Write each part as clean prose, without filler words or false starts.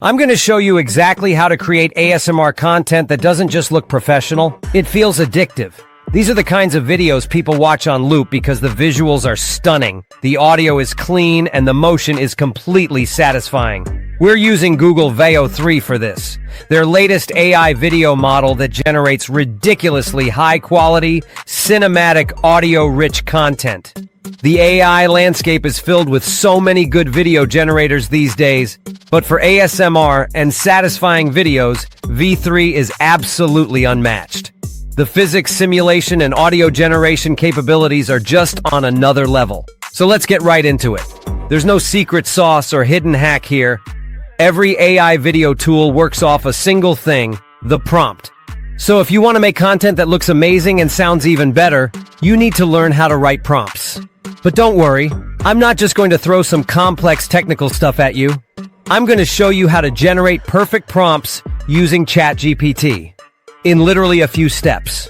I'm going to show you exactly how to create ASMR content that doesn't just look professional, it feels addictive. These are the kinds of videos people watch on loop because the visuals are stunning, the audio is clean, and the motion is completely satisfying. We're using Google Veo 3 for this, their latest AI video model that generates ridiculously high-quality, cinematic, audio-rich content. The AI landscape is filled with so many good video generators these days, but for ASMR and satisfying videos, V3 is absolutely unmatched. The physics, simulation, and audio generation capabilities are just on another level. So let's get right into it. There's no secret sauce or hidden hack here. Every AI video tool works off a single thing, the prompt. So if you want to make content that looks amazing and sounds even better, you need to learn how to write prompts. But don't worry, I'm not just going to throw some complex technical stuff at you. I'm going to show you how to generate perfect prompts using ChatGPT in literally a few steps.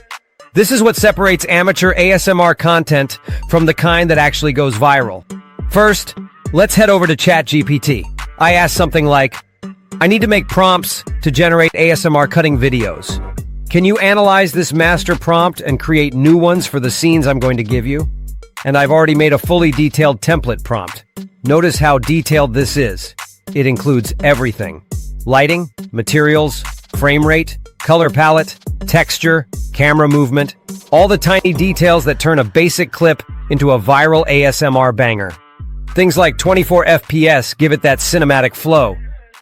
This is what separates amateur ASMR content from the kind that actually goes viral. First, let's head over to ChatGPT. I asked something like, I need to make prompts to generate ASMR cutting videos. Can you analyze this master prompt and create new ones for the scenes I'm going to give you? And I've already made a fully detailed template prompt. Notice how detailed this is. It includes everything: lighting, materials, frame rate, color palette, texture, camera movement, all the tiny details that turn a basic clip into a viral ASMR banger. Things like 24 FPS give it that cinematic flow.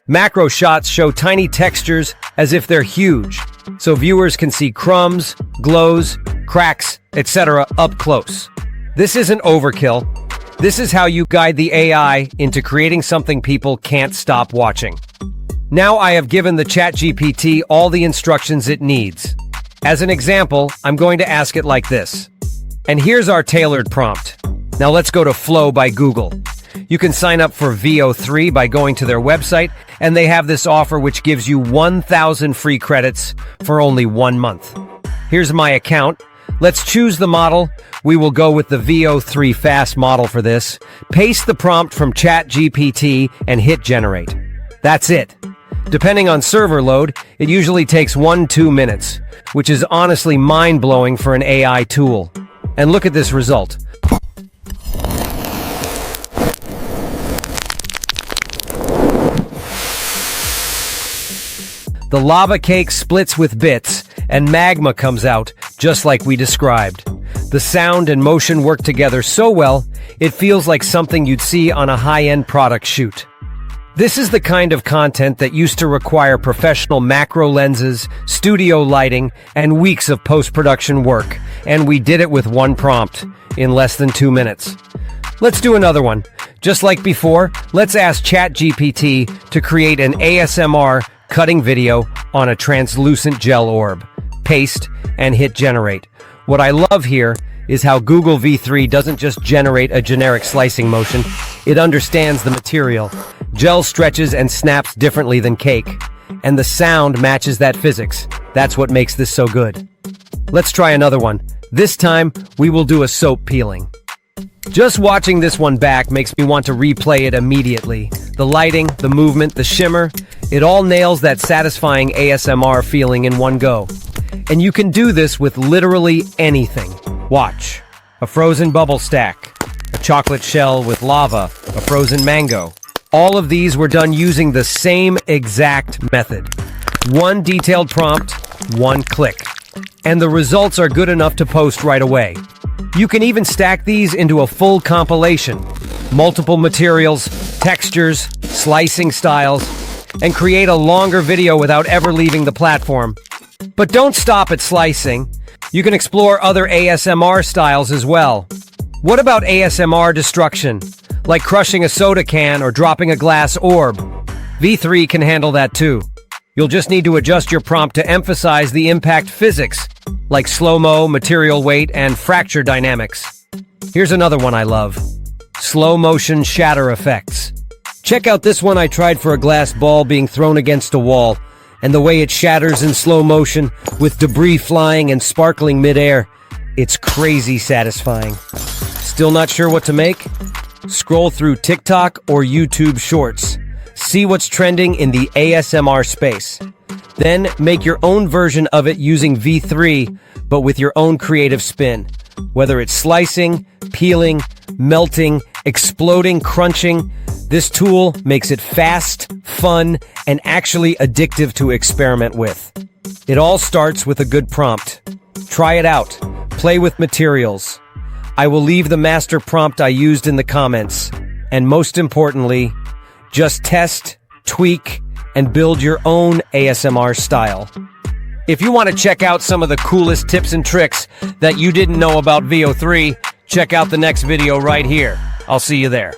Macro shots show tiny textures as if they're huge, so viewers can see crumbs, glows, cracks, etc. up close. This isn't overkill. This is how you guide the AI into creating something people can't stop watching. Now I have given the ChatGPT all the instructions it needs. As an example, I'm going to ask it like this. And here's our tailored prompt. Now let's go to Flow by Google. You can sign up for Veo 3 by going to their website, and they have this offer which gives you 1,000 free credits for only 1 month. Here's my account. Let's choose the model. We will go with the Veo 3 Fast model for this. Paste the prompt from ChatGPT and hit generate. That's it. Depending on server load, it usually takes 1-2 minutes, which is honestly mind-blowing for an AI tool. And look at this result. The lava cake splits with bits, and magma comes out, just like we described. The sound and motion work together so well, it feels like something you'd see on a high-end product shoot. This is the kind of content that used to require professional macro lenses, studio lighting, and weeks of post-production work, and we did it with one prompt, in less than 2 minutes. Let's do another one. Just like before, let's ask ChatGPT to create an ASMR cutting video on a translucent gel orb. Paste, and hit generate. What I love here is how Google V3 doesn't just generate a generic slicing motion, it understands the material. Gel stretches and snaps differently than cake, and the sound matches that physics. That's what makes this so good. Let's try another one. This time, we will do a soap peeling. Just watching this one back makes me want to replay it immediately. The lighting, the movement, the shimmer, it all nails that satisfying ASMR feeling in one go. And you can do this with literally anything. Watch. A frozen bubble stack, a chocolate shell with lava, a frozen mango. All of these were done using the same exact method. One detailed prompt, one click. And the results are good enough to post right away. You can even stack these into a full compilation. Multiple materials, textures, slicing styles, and create a longer video without ever leaving the platform. But don't stop at slicing. You can explore other ASMR styles as well. What about ASMR destruction? Like crushing a soda can or dropping a glass orb. V3 can handle that too. You'll just need to adjust your prompt to emphasize the impact physics, like slow-mo, material weight, and fracture dynamics. Here's another one I love. Slow-motion shatter effects. Check out this one I tried for a glass ball being thrown against a wall, and the way it shatters in slow motion, with debris flying and sparkling midair. It's crazy satisfying. Still not sure what to make? Scroll through TikTok or YouTube Shorts. See what's trending in the ASMR space. Then make your own version of it using V3, but with your own creative spin. Whether it's slicing, peeling, melting, exploding, crunching, this tool makes it fast, fun, and actually addictive to experiment with. It all starts with a good prompt. Try it out. Play with materials. I will leave the master prompt I used in the comments. And most importantly, just test, tweak, and build your own ASMR style. If you want to check out some of the coolest tips and tricks that you didn't know about VO3, check out the next video right here. I'll see you there.